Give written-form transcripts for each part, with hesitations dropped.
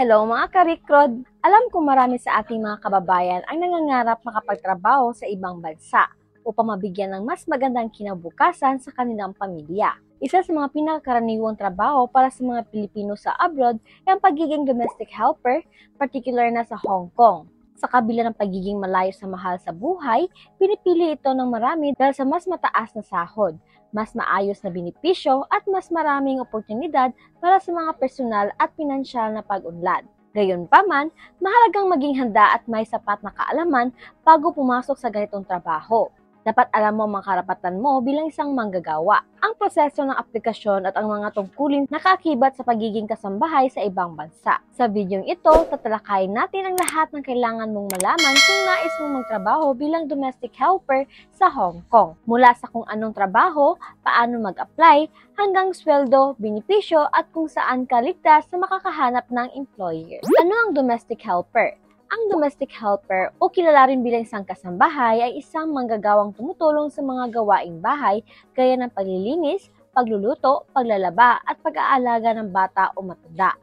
Hello mga karikrod! Alam ko marami sa ating mga kababayan ang nangangarap makapagtrabaho sa ibang bansa upang mabigyan ng mas magandang kinabukasan sa kanilang pamilya. Isa sa mga pinakakaraniwang trabaho para sa mga Pilipino sa abroad ay ang pagiging domestic helper, particular na sa Hong Kong. Sa kabila ng pagiging malayo sa mahal sa buhay, pinipili ito ng marami dahil sa mas mataas na sahod, mas maayos na benepisyo at mas maraming oportunidad para sa mga personal at pinansyal na pag-unlad. Gayunpaman, mahalagang maging handa at may sapat na kaalaman bago pumasok sa ganitong trabaho. Dapat alam mo ang mga karapatan mo bilang isang manggagawa, ang proseso ng aplikasyon at ang mga tungkulin na kaakibat sa pagiging kasambahay sa ibang bansa. Sa videong ito, tatalakayin natin ang lahat ng kailangan mong malaman kung nais mong magtrabaho bilang domestic helper sa Hong Kong. Mula sa kung anong trabaho, paano mag-apply, hanggang sweldo, benepisyo at kung saan ka ligtas na makakahanap ng employer. Ano ang domestic helper? Ang domestic helper o kilala rin bilang isang kasambahay ay isang manggagawang tumutulong sa mga gawaing bahay gaya ng paglilinis, pagluluto, paglalaba at pag-aalaga ng bata o matanda.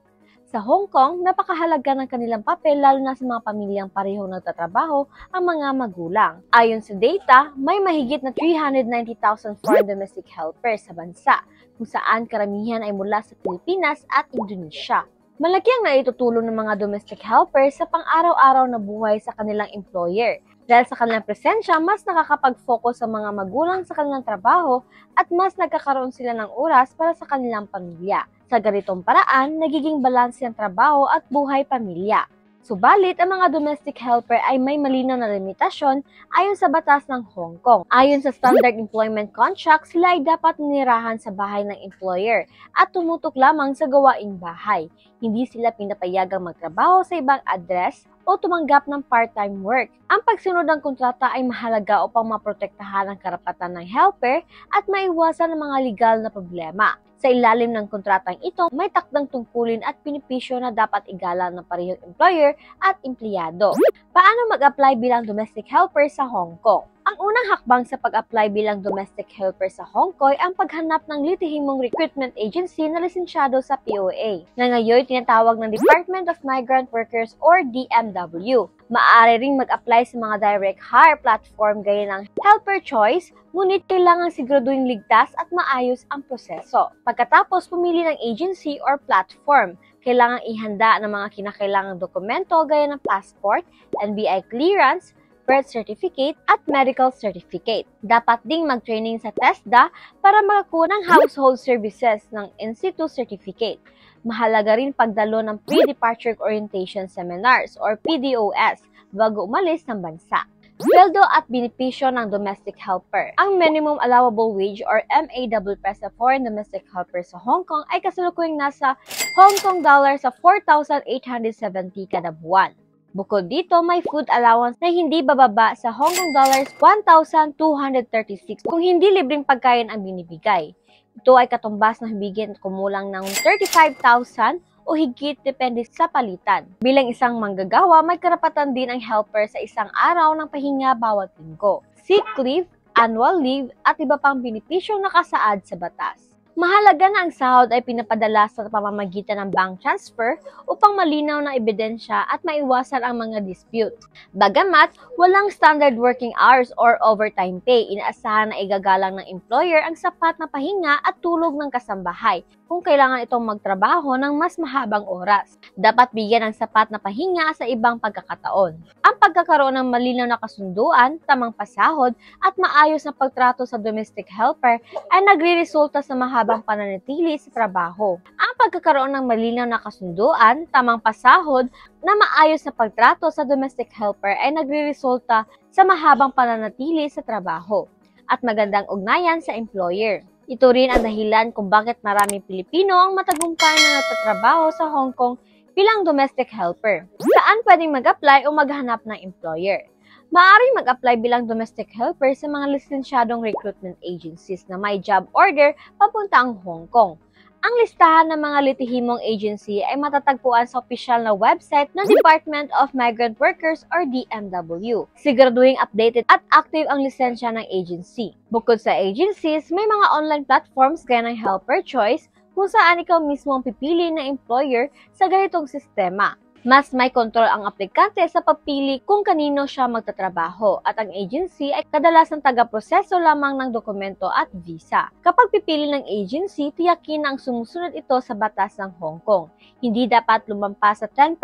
Sa Hong Kong, napakahalaga ng kanilang papel lalo na sa mga pamilyang parehong nagtatrabaho ang mga magulang. Ayon sa data, may mahigit na 390,000 foreign domestic helpers sa bansa, kung saan karamihan ay mula sa Pilipinas at Indonesia. Malaki ang naitutulong ng mga domestic helpers sa pang-araw-araw na buhay sa kanilang employer. Dahil sa kanilang presensya, mas nakakapag-focus sa mga magulang sa kanilang trabaho at mas nagkakaroon sila ng oras para sa kanilang pamilya. Sa ganitong paraan, nagiging balanse ang trabaho at buhay-pamilya. Subalit, ang mga domestic helper ay may malinaw na limitasyon ayon sa batas ng Hong Kong. Ayon sa Standard Employment Contract, sila ay dapat ninirahan sa bahay ng employer at tumutok lamang sa gawaing bahay. Hindi sila pinapayagang magtrabaho sa ibang address o tumanggap ng part-time work. Ang pagsunod ng kontrata ay mahalaga upang maprotektahan ang karapatan ng helper at maiwasan ang mga legal na problema. Sa ilalim ng kontratang ito, may takdang tungkulin at benepisyo na dapat igalang ng parehong employer at empleyado. Paano mag-apply bilang domestic helper sa Hong Kong? Ang unang hakbang sa pag-apply bilang domestic helper sa Hong Kong ay ang paghanap ng litihimong recruitment agency na lisensyado sa POA, na ngayon tinatawag ng Department of Migrant Workers or DMW. Maaari ring mag-apply sa mga direct hire platform gaya ng Helper Choice, ngunit kailangang siguraduhin ligtas at maayos ang proseso. Pagkatapos pumili ng agency or platform, kailangang ihanda ng mga kinakailangang dokumento gaya ng passport, NBI clearance, birth certificate at medical certificate. Dapat ding mag-training sa TESDA para makakuha ng household services ng In-situ certificate. Mahalaga rin pagdalo ng pre-departure orientation seminars or PDOS bago umalis ng bansa. Sweldo at benepisyo ng domestic helper. Ang minimum allowable wage or MAWP sa foreign domestic helper sa Hong Kong ay kasalukuyang nasa Hong Kong dollars sa 4,870 kada buwan. Bukod dito, may food allowance na hindi bababa sa Hong Kong dollars 1,236 kung hindi libreng pagkain ang binibigay. Ito ay katumbas na higit kumulang ng 35,000 o higit depende sa palitan. Bilang isang manggagawa, may karapatan din ang helper sa isang araw ng pahinga bawat linggo, sick leave, annual leave at iba pang benepisyong nakasaad sa batas. Mahalaga na ang sahod ay pinapadala sa pamamagitan ng bank transfer upang malinaw na ebidensya at maiwasan ang mga dispute. Bagamat walang standard working hours or overtime pay, inaasahan na igagalang ng employer ang sapat na pahinga at tulog ng kasambahay kung kailangan itong magtrabaho ng mas mahabang oras. Dapat bigyan ng sapat na pahinga sa ibang pagkakataon. Ang pagkakaroon ng malinaw na kasunduan, tamang pasahod at maayos na pagtrato sa domestic helper ay nagre-resulta sa mahabang pananatili sa trabaho. Ang pagkakaroon ng malinaw na kasunduan, tamang pasahod, na maayos na pagtrato sa domestic helper ay nagre-resulta sa mahabang pananatili sa trabaho at magandang ugnayan sa employer. Ito rin ang dahilan kung bakit maraming Pilipino ang matagumpay na nagtatrabaho sa Hong Kong bilang domestic helper. Saan pwedeng mag-apply o maghanap ng employer? Maaaring mag-apply bilang domestic helper sa mga lisensyadong recruitment agencies na may job order papunta ang Hong Kong. Ang listahan ng mga litihimong agency ay matatagpuan sa opisyal na website ng Department of Migrant Workers or DMW. Siguraduhin updated at active ang lisensya ng agency. Bukod sa agencies, may mga online platforms gaya ng Helper Choice kung saan ikaw mismo ang pipili ng employer sa ganitong sistema. Mas may kontrol ang aplikante sa papili kung kanino siya magtatrabaho at ang agency ay kadalasang taga-proseso lamang ng dokumento at visa. Kapag pipili ng agency, tiyakin na ang sumusunod ito sa batas ng Hong Kong. Hindi dapat lumampas sa 10%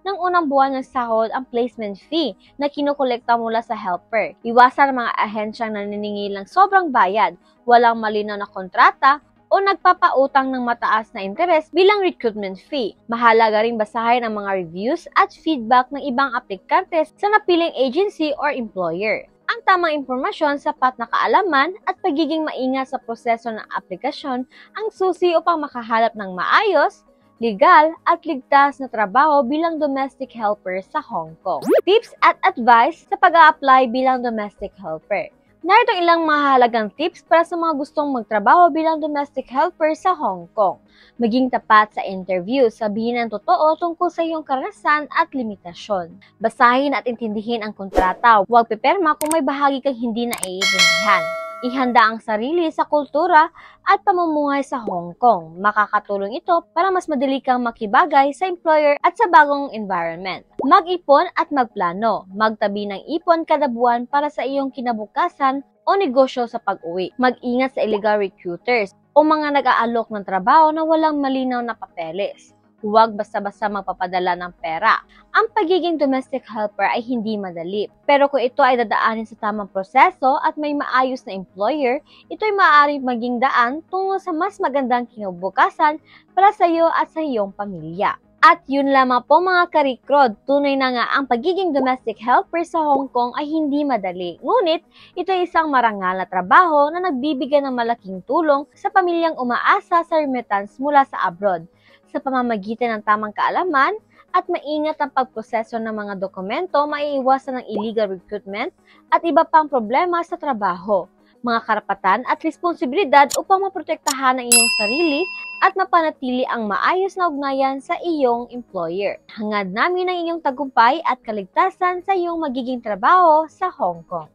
ng unang buwan ng sahod ang placement fee na kinukolekta mula sa helper. Iwasan ang mga ahensyang naniningil ng sobrang bayad, walang malinaw na kontrata, o nagpapautang ng mataas na interes bilang recruitment fee. Mahalaga ring basahin ang mga reviews at feedback ng ibang aplikante sa napiling agency or employer. Ang tamang impormasyon, sapat na kaalaman at pagiging maingat sa proseso ng aplikasyon ang susi upang makahanap ng maayos, legal at ligtas na trabaho bilang domestic helper sa Hong Kong. Tips at advice sa pag-a-apply bilang domestic helper. Narito ilang mahalagang tips para sa mga gustong magtrabaho bilang domestic helper sa Hong Kong. Maging tapat sa interview, sabihin ang totoo tungkol sa iyong karanasan at limitasyon. Basahin at intindihin ang kontrata, huwag pipirma kung may bahagi kang hindi naiintindihan. Ihanda ang sarili sa kultura at pamumuhay sa Hong Kong. Makakatulong ito para mas madali kang makibagay sa employer at sa bagong environment. Mag-ipon at magplano. Magtabi ng ipon kada buwan para sa iyong kinabukasan o negosyo sa pag-uwi. Mag-ingat sa illegal recruiters o mga nag-aalok ng trabaho na walang malinaw na papeles. Huwag basta-basta magpapadala ng pera. Ang pagiging domestic helper ay hindi madali. Pero kung ito ay dadaanin sa tamang proseso at may maayos na employer, ito ay maaaring maging daan tungo sa mas magandang kinabukasan para sa iyo at sa iyong pamilya. At yun lamang po mga karikrod, tunay na nga ang pagiging domestic helper sa Hong Kong ay hindi madali. Ngunit, ito ay isang marangal na trabaho na nagbibigay ng malaking tulong sa pamilyang umaasa sa remittance mula sa abroad. Sa pamamagitan ng tamang kaalaman at maingat ang pagproseso ng mga dokumento, maiiwasan ang illegal recruitment at iba pang problema sa trabaho, mga karapatan at responsibilidad upang maprotektahan ang iyong sarili at mapanatili ang maayos na ugnayan sa iyong employer. Hangad namin ang iyong tagumpay at kaligtasan sa iyong magiging trabaho sa Hong Kong.